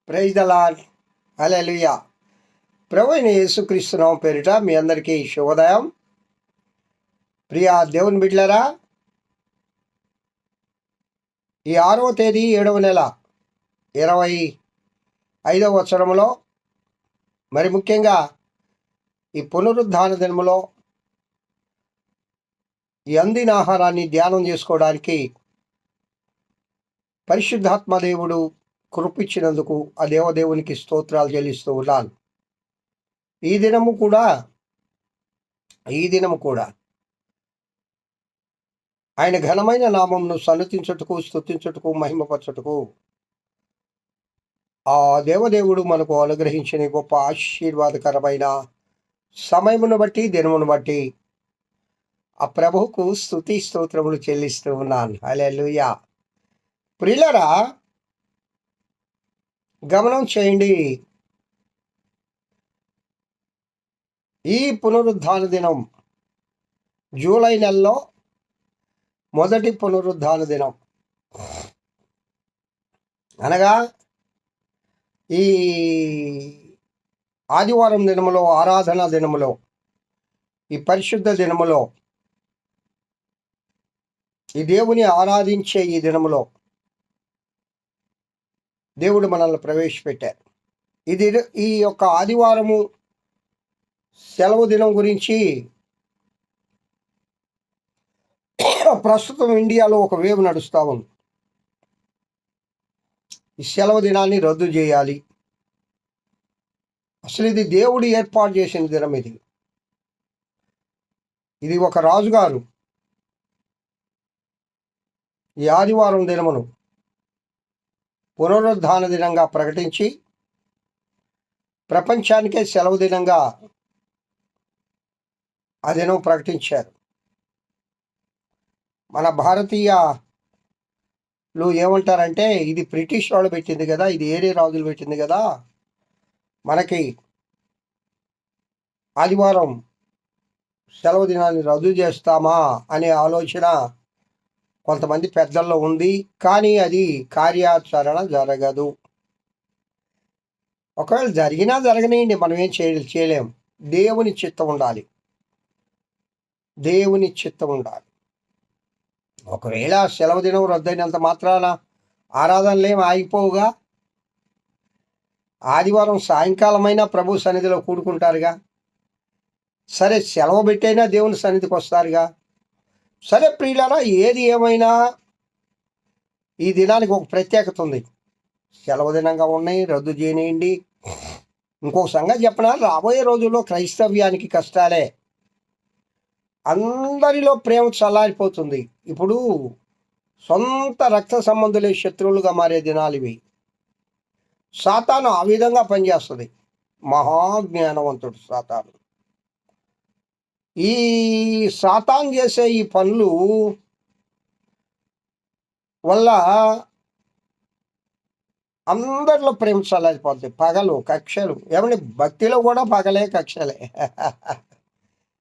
Praise the lord. Hallelujah. ప్రభు అయిన యేసుక్రీస్తు నామం పేరిట మీ అందరికీ శుభోదయం. ప్రియా దేవుని బిడ్డలారా, ఈ 6వ తేదీ 7వ నెల 25వ సంవత్సరంలో, మరి ముఖ్యంగా ఈ పునరుద్ధాన దినములో ఈ అందిన ఆహారాన్ని ధ్యానం చేసుకోవడానికి పరిశుద్ధాత్మ దేవుడు కృపించినందుకు ఆ దేవదేవునికి స్తోత్రాలు చెల్లిస్తూ ఉన్నాను. ఈ దినము కూడా ఆయన ఘనమైన నామమును సన్నతించుటకు, స్తుతించుటకు, మహిమపరచుటకు ఆ దేవదేవుడు మనకు అనుగ్రహించిన గొప్ప ఆశీర్వాదకరమైన సమయమును బట్టి, దినమును బట్టి ఆ ప్రభువుకు స్తుతి స్తోత్రములు చెల్లిస్తూ ఉన్నాను. హల్లెలూయా. ప్రియులారా, గమనం చేయండి. ఈ పునరుద్ధాన దినం జూలై నెలలో మొదటి పునరుద్ధాన దినం, అనగా ఈ ఆదివారం దినములో, ఆరాధన దినములో, ఈ పరిశుద్ధ దినములో, ఈ దేవుని ఆరాధించే ఈ దినములో దేవుడు మనల్ని ప్రవేశపెట్టారు. ఈ యొక్క ఆదివారము సెలవు దినం గురించి ప్రస్తుతం ఇండియాలో ఒక వేవ్ నడుస్తూ ఉంది. ఈ సెలవు దినాన్ని రద్దు చేయాలి. అసలు ఇది దేవుడు ఏర్పాటు చేసిన దినం. ఇది ఒక రాజుగారు ఈ ఆదివారం దినమును పునరుద్ధాన దినంగా ప్రకటించి ప్రపంచానికే సెలవు దినంగా ఆ దినం ప్రకటించారు. మన భారతీయులు ఏమంటారంటే, ఇది బ్రిటిష్ వాళ్ళు పెట్టింది కదా, ఇది ఏరే రాజులు పెట్టింది కదా, మనకి ఆదివారం సెలవు దినాన్ని రద్దు చేస్తామా అనే ఆలోచన కొంతమంది పెద్దల్లో ఉంది. కానీ అది కార్యాచరణ జరగదు. ఒకవేళ జరిగినా జరగనియండి, మనం ఏం చేయలేం. దేవుని చిత్తం ఉండాలి. దేవుని చిత్తం ఉండాలి. ఒకవేళ సెలవు దినం రద్దయినంత మాత్రాన ఆరాధనలు ఏమి ఆగిపోవుగా. ఆదివారం సాయంకాలమైనా ప్రభు సన్నిధిలో కూడుకుంటారుగా. సరే, సెలవు పెట్టైనా దేవుని సన్నిధికి వస్తారుగా. సరే ప్రియులారా, ఏది ఏమైనా ఈ దినానికి ఒక ప్రత్యేకత ఉంది. సెలవు దినంగా ఉన్నాయి, రద్దు చేయనియండి. ఇంకొక సంగతి చెప్పనా, రాబోయే రోజుల్లో క్రైస్తవ్యానికి కష్టాలే. అందరిలో ప్రేమ చల్లారిపోతుంది. ఇప్పుడు సొంత రక్త సంబంధులే శత్రువులుగా మారే దినాలు ఇవి. సాతాను ఆ విధంగా పనిచేస్తుంది. మహాజ్ఞానవంతుడు సాతాను. ఈ సాతాను చేసే ఈ పనులు వల్ల అందరిలో ప్రేమ చల్లారిపోతుంది. పగలు, కక్షలు, ఏమంటే భక్తిలో కూడా పగలే, కక్షలే.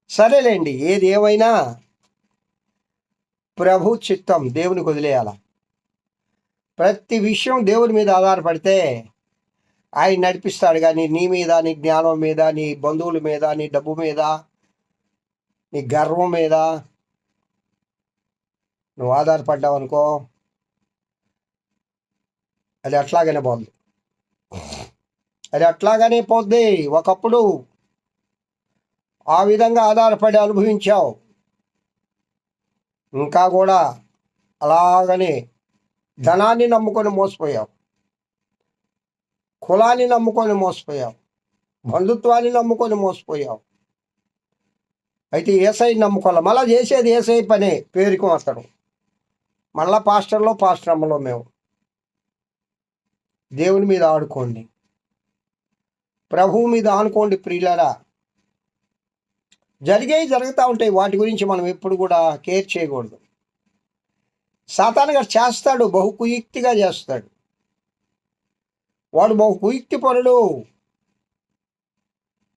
సరేలేండి, ఏది ఏమైనా ప్రభు చిత్తం దేవునికి వదిలేయాల. ప్రతి విషయం దేవుని మీద ఆధారపడితే ఆయన నడిపిస్తాడు. కానీ నీ మీద, నీ జ్ఞానం మీద, నీ బంధువుల మీద, నీ డబ్బు మీద, నీ గర్వం మీద నువ్వు ఆధారపడ్డావు అనుకో, అది అట్లాగనే పోద్ది. ఒకప్పుడు ఆ విధంగా ఆధారపడి అనుభవించావు, ఇంకా కూడా అలాగనే ధనాన్ని నమ్ముకొని మోసపోయావు, కులాన్ని నమ్ముకొని మోసపోయావు, బంధుత్వాన్ని నమ్ముకొని మోసపోయావు. అయితే ఏసై నమ్ముకోవాలి. మళ్ళీ చేసేది ఏసై పనే, పేరుకు వస్తాడు. మళ్ళా పాస్టర్ అమ్మలో మేము దేవుని మీద ఆడుకోండి, ప్రభువు మీద ఆనుకోండి. ప్రియులారా, జరుగుతూ ఉంటాయి. వాటి గురించి మనం ఎప్పుడు కూడా కేర్ చేయకూడదు. సాతాను గారు చేస్తాడు, బహు కుయుక్తిగా చేస్తాడు. వాడు బహు కుయుక్తి పరుడు.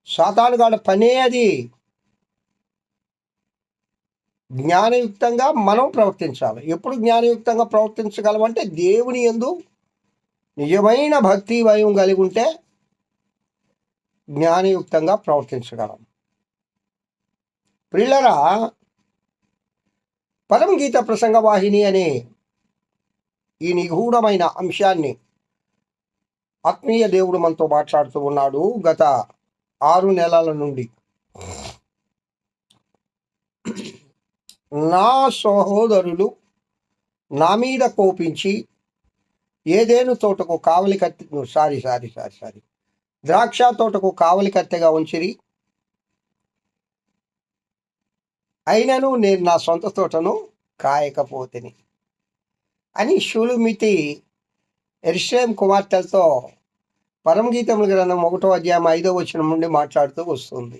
సాతాను గారి పనే అది. జ్ఞానయుక్తంగా మనం ప్రవర్తించాలి. ఎప్పుడు జ్ఞానయుక్తంగా ప్రవర్తించగలమంటే దేవుని యందు నిజమైన భక్తి భయం కలిగి ఉంటే జ్ఞానయుక్తంగా ప్రవర్తించగలం. ప్రియులరా, పరమగీత ప్రసంగ వాహిని అనే ఈ నిగూఢమైన అంశాన్ని ఆత్మీయ దేవుడు మనతో మాట్లాడుతూ ఉన్నాడు. గత 6 నెలల నుండి నా సహోదరులు నా మీద కోపించి ఏదేను తోటకు కావలి కత్తి ద్రాక్ష తోటకు కావలి కత్తెగా ఉంచిరి, అయినను నేను నా సొంత తోటను కాయకపోతిని అని షూలుమితి యెరూషలేము కుమార్తెలతో పరమగీతముల గ్రంథం 1వ అధ్యాయం 5వ వచనం నుండి మాట్లాడుతూ వస్తుంది.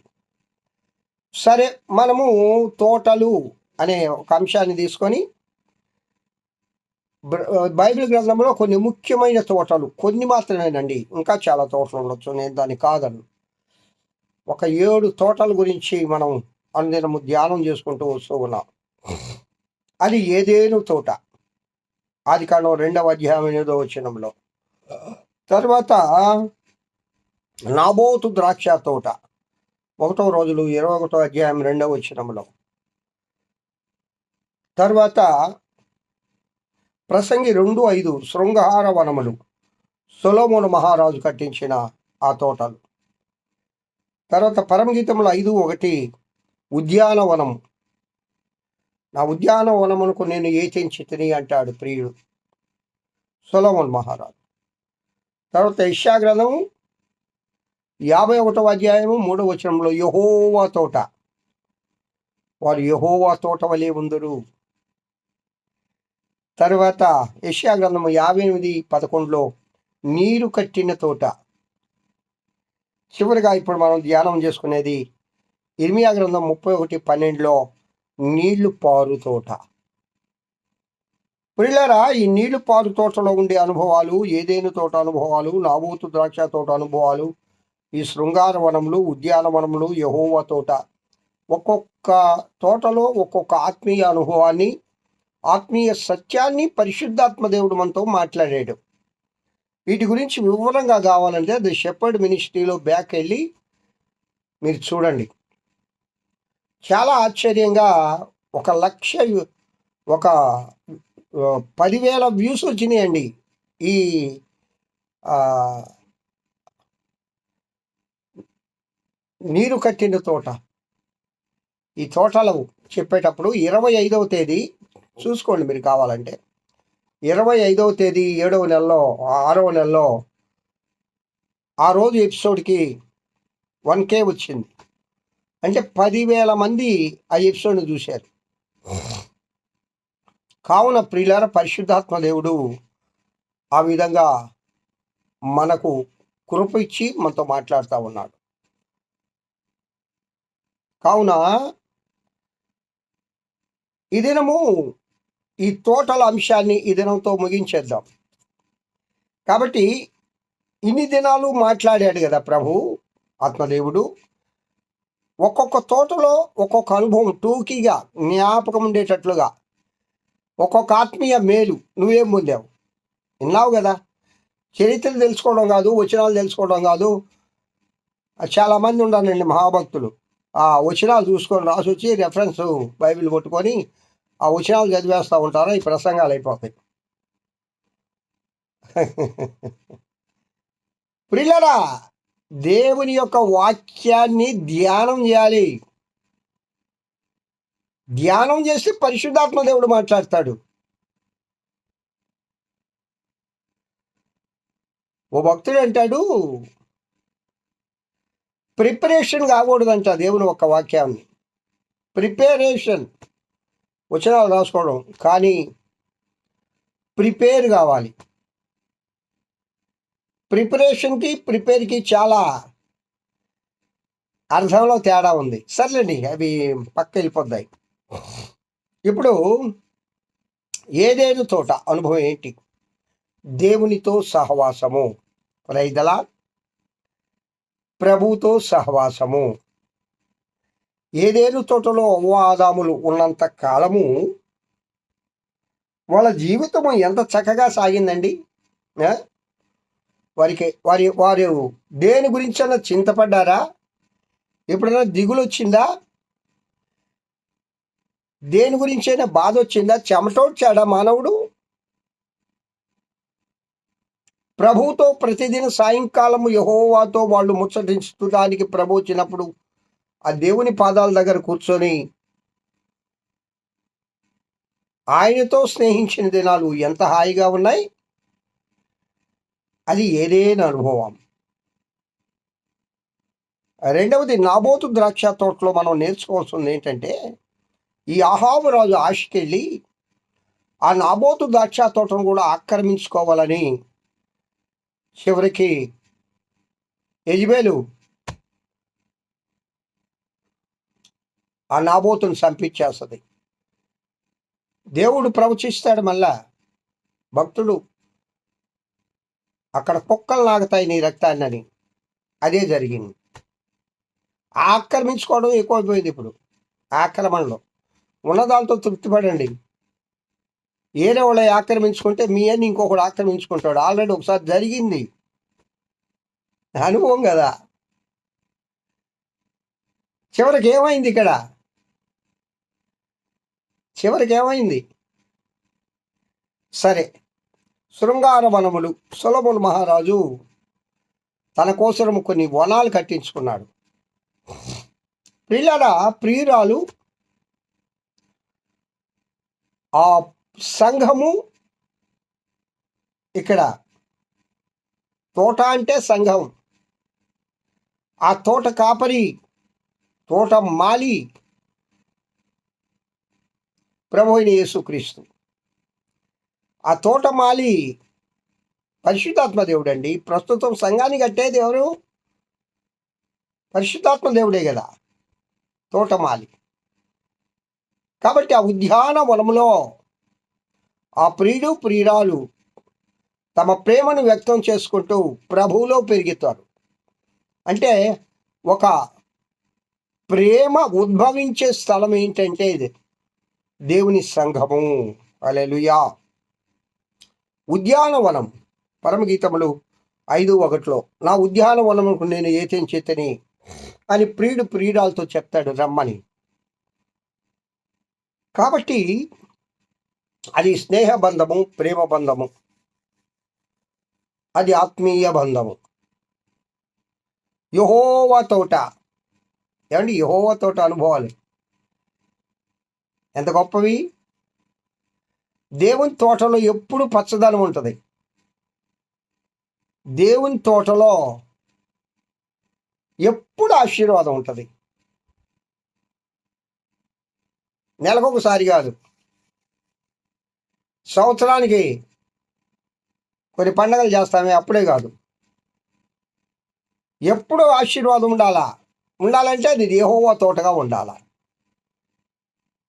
సరే, మనము తోటలు అనే ఒక అంశాన్ని తీసుకొని బైబిల్ గ్రంథంలో కొన్ని ముఖ్యమైన తోటలు, కొన్ని మాత్రమేనండి, ఇంకా చాలా తోటలు ఉండొచ్చు, నేను దాన్ని కాదను, ఒక 7 తోటల గురించి మనం అనుదినము ధ్యానం చేసుకుంటూ వస్తూ ఉన్నాం. అది ఏదేను తోట, ఆదికాండం 2వ అధ్యాయం 8వ వచనంలో. తర్వాత నాబోతు ద్రాక్ష తోట 1వ రోజులు 21వ అధ్యాయం 2వ వచనంలో. తర్వాత ప్రసంగి 2:5 శృంగార వనములు, సొలొమోను మహారాజు కట్టించిన ఆ తోటలు. తర్వాత పరమగీతములు 5:1 ఉద్యానవనము, నా ఉద్యానవనమునకు నేను ఏతించితిని అంటాడు ప్రియుడు సొలొమోను మహారాజు. తర్వాత యెషయా గ్రంథము 51వ అధ్యాయము 3వ వచనంలో యెహోవా తోట, వారు యెహోవా తోట వలె ఉందురు. తర్వాత యెషయా గ్రంథము 58:11లో నీరు కట్టిన తోట. చివరిగా ఇప్పుడు మనం ధ్యానం చేసుకునేది ఇర్మియా గ్రంథం 31:12లో నీళ్లు పారు తోట. ప్రియులారా, ఈ నీళ్లు పారు తోటలో ఉండే అనుభవాలు, ఏదేను తోట అనుభవాలు, నాబోతు ద్రాక్ష తోట అనుభవాలు, ఈ శృంగార వనములు, ఉద్యానవనములు, యెహోవా తోట, ఒక్కొక్క తోటలో ఒక్కొక్క ఆత్మీయ అనుభవాన్ని, ఆత్మీయ సత్యాన్ని పరిశుద్ధాత్మ దేవుడు మనతో మాట్లాడాడు. వీటి గురించి వివరంగా కావాలంటే ది షెపర్డ్ మినిస్ట్రీలో బ్యాక్ వెళ్ళి మీరు చూడండి. చాలా ఆశ్చర్యంగా 10,000 వ్యూస్ వచ్చినాయండి ఈ నీరు కట్టిన తోట. ఈ తోటలు చెప్పేటప్పుడు 25వ తేదీ చూసుకోండి మీరు కావాలంటే. 25వ తేదీ 7వ నెలలో 6వ నెలలో ఆ రోజు ఎపిసోడ్కి 1K వచ్చింది. అంటే 10,000 మంది ఆ ఎపిసోడ్ని చూశారు. కావున ప్రియులార, పరిశుద్ధాత్మ దేవుడు ఆ విధంగా మనకు కృప ఇచ్చి మనతో మాట్లాడుతూ ఉన్నాడు. కావున ఈ దినము ఈ తోటల అంశాన్ని ఈ దినంతో ముగించేద్దాం. కాబట్టి ఇన్ని దినాలు మాట్లాడాడు కదా ప్రభు ఆత్మదేవుడు. ఒక్కొక్క తోటలో ఒక్కొక్క అనుభవం టూకీగా జ్ఞాపకం ఉండేటట్లుగా ఒక్కొక్క ఆత్మీయ మేలు నువ్వేం పొందావు విన్నావు కదా. చరిత్రలు తెలుసుకోవడం కాదు, వచనాలు తెలుసుకోవడం కాదు. చాలామంది ఉండాలండి మహాభక్తులు, ఆ వచనాలు చూసుకొని రాసి వచ్చి రెఫరెన్స్ బైబిల్ కొట్టుకొని ఆ వచనాలు చదివేస్తూ ఉంటారు. ఈ ప్రసంగాలు అయిపోతాయి. ప్రియులారా, దేవుని యొక్క వాక్యాన్ని ధ్యానం చేయాలి. ధ్యానం చేసి పరిశుద్ధాత్మ దేవుడు మాట్లాడతాడు. ఓ భక్తుడు అంటాడు, ప్రిపరేషన్ కాకూడదంట దేవుని ఒక వాక్యాన్ని. ప్రిపరేషన్ వచనాలు రాసుకోవడం, కానీ ప్రిపేర్ కావాలి. ప్రిపరేషన్కి ప్రిపేర్కి చాలా అర్థంలో తేడా ఉంది. సర్లేండి, అవి పక్క వెళ్ళిపోద్దాయి. ఇప్పుడు ఏదేను తోట అనుభవం ఏంటి? దేవునితో సహవాసము, రైదల ప్రభుతో సహవాసము. ఏదేను తోటలో అవ్వాదాములు ఉన్నంత కాలము వాళ్ళ జీవితము ఎంత చక్కగా సాగిందండి. వారు దేని గురించైనా చింతపడ్డారా? ఎప్పుడైనా దిగులు వచ్చిందా? దేని గురించైనా బాధ వచ్చిందా? చెమటోడ్చాడా మానవుడు? ప్రభువుతో ప్రతిదిన సాయంకాలము యెహోవాతో వాళ్ళు ముచ్చటించడానికి ప్రభు వచ్చినప్పుడు ఆ దేవుని పాదాల దగ్గర కూర్చొని ఆయనతో స్నేహించిన దినాలు ఎంత హాయిగా ఉన్నాయి. అది ఏదైనా అనుభవం. రెండవది, నాబోతు ద్రాక్ష తోటలో మనం నేర్చుకోవాల్సింది ఏంటంటే, ఈ అహాబు రాజు ఆశకెళ్ళి ఆ నాబోతు ద్రాక్ష తోటను కూడా ఆక్రమించుకోవాలని చివరికి యెజెబెలు ఆ నాబోతుని చంపించేస్తుంది. దేవుడు ప్రవచిస్తాడు మళ్ళా, భక్తుడు అక్కడ కుక్కలు నాగుతాయి నీ రక్తాన్ని. అదే జరిగింది. ఆక్రమించుకోవడం ఎక్కువైపోయింది. ఇప్పుడు ఆక్రమణలో ఉన్నదాంతో తృప్తిపడండి. ఏరే వాళ్ళ ఆక్రమించుకుంటే మీ అని ఇంకొకడు ఆక్రమించుకుంటాడు. ఆల్రెడీ ఒకసారి జరిగింది, అనుభవం కదా. చివరికి ఏమైంది ఇక్కడ? చివరికి ఏమైంది? సరే, శృంగార వనములు. సొలొమోను మహారాజు తన కోసం కొన్ని వనాలు కట్టించుకున్నాడు. ప్రియురాలు ఆ సంఘము, ఇక్కడ తోట అంటే సంఘం, ఆ తోట కాపరి, తోట మాలి ప్రభు అయిన యేసుక్రీస్తు. ఆ తోట మాలి పరిశుద్ధాత్మ దేవుడు అండి. ప్రస్తుతం సంఘాన్ని కట్టేది ఎవరు? పరిశుద్ధాత్మ దేవుడే కదా తోటమాలి. కాబట్టి ఆ ఉద్యానవనములో ఆ ప్రియుడు ప్రియురాలు తమ ప్రేమను వ్యక్తం చేసుకుంటూ ప్రభువులో పెరుగుతారు. అంటే ఒక ప్రేమ ఉద్భవించే స్థలం ఏంటంటే ఇది దేవుని సంఘము. హల్లెలూయా. ఉద్యానవనం. పరమగీతములు 5:1 నా ఉద్యానవనముకు నేను ఏతేం చేతని అని ప్రియుడు ప్రియురాలతో చెప్తాడు రమ్మని. కాబట్టి అది స్నేహ బంధము, ప్రేమ బంధము, అది ఆత్మీయ బంధము. యెహోవా తోట. ఏమండి, యెహోవా తోట అనుభవాలు ఎంత గొప్పవి. దేవుని తోటలో ఎప్పుడు పచ్చదనం ఉంటుంది. దేవుని తోటలో ఎప్పుడు ఆశీర్వాదం ఉంటుంది. నెలకొకసారి కాదు, సంవత్సరానికి కొన్ని పండగలు చేస్తామే, అప్పుడే కాదు. ఎప్పుడు ఆశీర్వాదం ఉండాలంటే అది యెహోవా తోటగా ఉండాలి.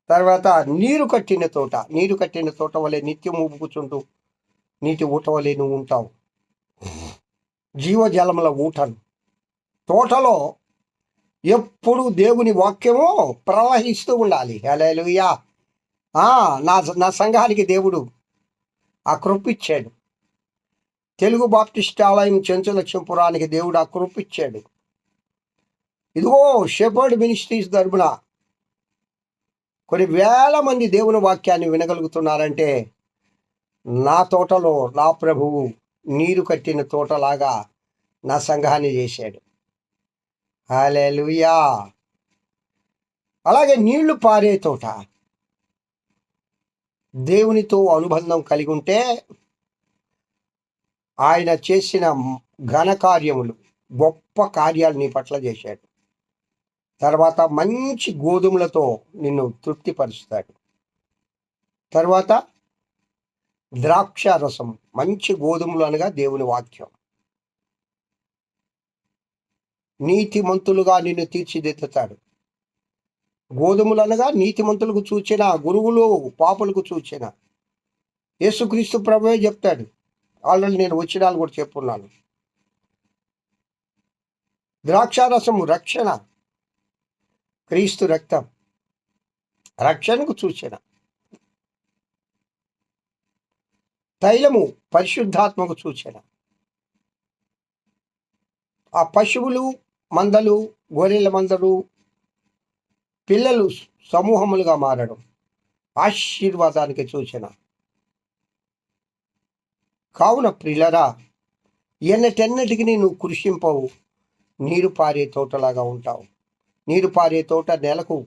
తర్వాత నీరు కట్టిన తోట వలె నిత్యం ఊపుకుంటూ నీటి ఊట వలె నువ్వు ఉంటావు. జీవజలముల ఊటను. తోటలో ఎప్పుడు దేవుని వాక్యము ప్రవహిస్తూ ఉండాలి. హల్లెలూయా. నా సంఘానికి దేవుడు ఆ కృప ఇచ్చాడు. తెలుగు బాప్టిస్ట్ ఆలయం చెంచులక్ష్మపురానికి దేవుడు ఆ కృప ఇచ్చాడు. ఇదిగో షెపర్డ్ మినిస్ట్రీస్ తరపున కొన్ని వేల మంది దేవుని వాక్యాన్ని వినగలుగుతున్నారంటే నా తోటలో నా ప్రభువు నీరు కట్టిన తోటలాగా నా సంఘాన్ని చేశాడు. హల్లెలూయా. అలాగే నీళ్లు పారే తోట. దేవునితో అనుబంధం కలిగి ఉంటే ఆయన చేసిన ఘనకార్యములు, గొప్ప కార్యాలు నీ పట్ల చేశాడు. తర్వాత మంచి గోధుమలతో నిన్ను తృప్తిపరుస్తాడు. తర్వాత ద్రాక్ష రసం. మంచి గోధుమలు అనగా దేవుని వాక్యం. నీతిమంతులుగా నిన్ను తీర్చిదిద్దుతాడు. గోధుమలు అనగా నీతిమంతులకు సూచన, గురువులు పాపులకు సూచన. యేసుక్రీస్తు ప్రభువే చెప్తాడు. ఆల్రెడీ నేను వచనాలు కూడా చెప్పున్నాను. ద్రాక్షారసము రక్షణ, క్రీస్తు రక్తం రక్షణకు సూచన. తైలము పరిశుద్ధాత్మకు సూచన. ఆ పశువులు మందలు, గొర్రెల మందలు, పిల్లలు సమూహములుగా మారడం ఆశీర్వాదానికి సూచన. కావున ప్రియులరా, ఎన్నటెన్నటికి నువ్వు కృషింపవు, నీరు పారే తోటలాగా ఉంటావు. నీరు పారే తోట నెలకు,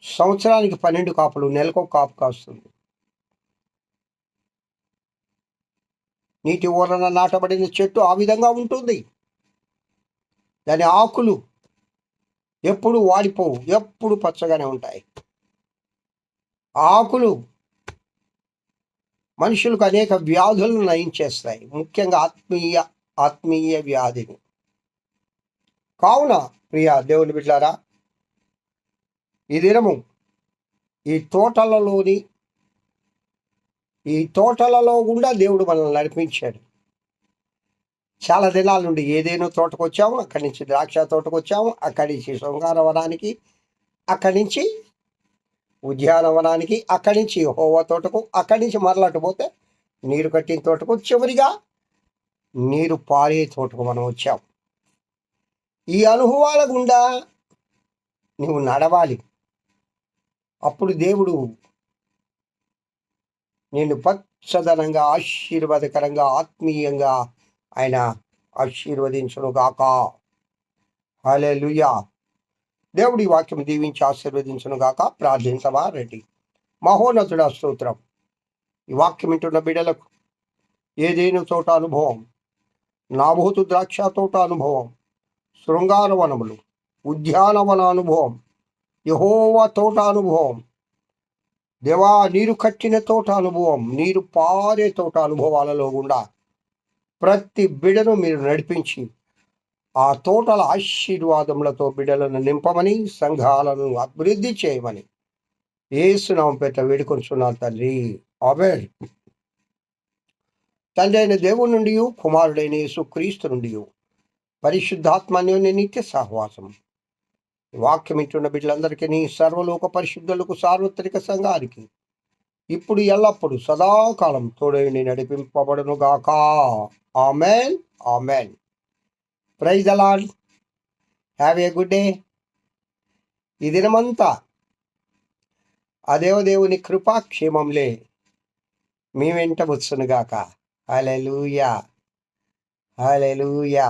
సంవత్సరానికి 12 కాపులు, నెలకు ఒక కాపు కాస్తుంది. నీటి ఊరన నాటబడిన చెట్టు ఆ విధంగా ఉంటుంది. దాని ఆకులు ఎప్పుడు వాడిపోవు, ఎప్పుడు పచ్చగానే ఉంటాయి. ఆకులు మనుషులకు అనేక వ్యాధులను నయం చేస్తాయి, ముఖ్యంగా ఆత్మీయ వ్యాధిని. కావున ప్రియ దేవుని బిడ్డారా, ఈ దినము ఈ తోటలలో గుండా దేవుడు మనల్ని నడిపించాడు. చాలా దినాల నుండి ఏదేనో తోటకు వచ్చాము, అక్కడి నుంచి ద్రాక్ష తోటకు వచ్చాము, అక్కడి నుంచి శృంగారవనానికి, అక్కడి నుంచి ఉద్యానవనానికి, అక్కడి నుంచి యెహోవా తోటకు, అక్కడి నుంచి మరలటు పోతే నీరు కట్టిన తోటకు, చివరిగా నీరు పారే తోటకు మనం వచ్చాం. ఈ అనుభవాల గుండా నువ్వు నడవాలి. అప్పుడు దేవుడు నేను పచ్చదనంగా, ఆశీర్వాదకరంగా, ఆత్మీయంగా ఆయన ఆశీర్వదించును గాక. హల్లెలూయా. దేవుడి వాక్యం దీవించి ఆశీర్వదించును గాక. ప్రార్థించవా రెడ్డి. మహోన్నతుడా స్తోత్రం. ఈ వాక్యం వింటున్న బిడ్డలకు ఏదేను తోట అనుభవం, నాబోతు ద్రాక్ష తోట అనుభవం, శృంగారవనములు, ఉద్యానవన అనుభవం, యెహోవా తోట అనుభవం, దేవా నీరు కట్టిన తోట అనుభవం, నీరు పారే తోట అనుభవాలలో గుండా ప్రతి బిడ్డను మీరు నడిపించి ఆ తోటల ఆశీర్వాదములతో బిడ్డలను నింపమని, సంఘాలను అభివృద్ధి చేయమని యేసునామం పేరిట వేడుకొంచున్నాను తండ్రి. ఆమేన్. తండ్రి అయిన దేవుని నుండి, కుమారుడైన యేసుక్రీస్తు నుండి, పరిశుద్ధాత్మ అన్యోన్య నిత్య సహవాసం వాక్యం ఇచ్చిన బిడ్డలందరికీ, నీ సర్వలోక పరిశుద్ధులకు, సార్వత్రిక సంఘానికి ఇప్పుడు ఎల్లప్పుడు సదాకాలం తోడై నడిపింపబడును గాక. Amen. Amen. Praise the lord. Have a good day. ఈ దినమంతా ఆ దేవదేవుని కృపాక్షేమంలే మీ వెంట వచ్చునుగాక. హల్లెలూయా. హల్లెలూయా.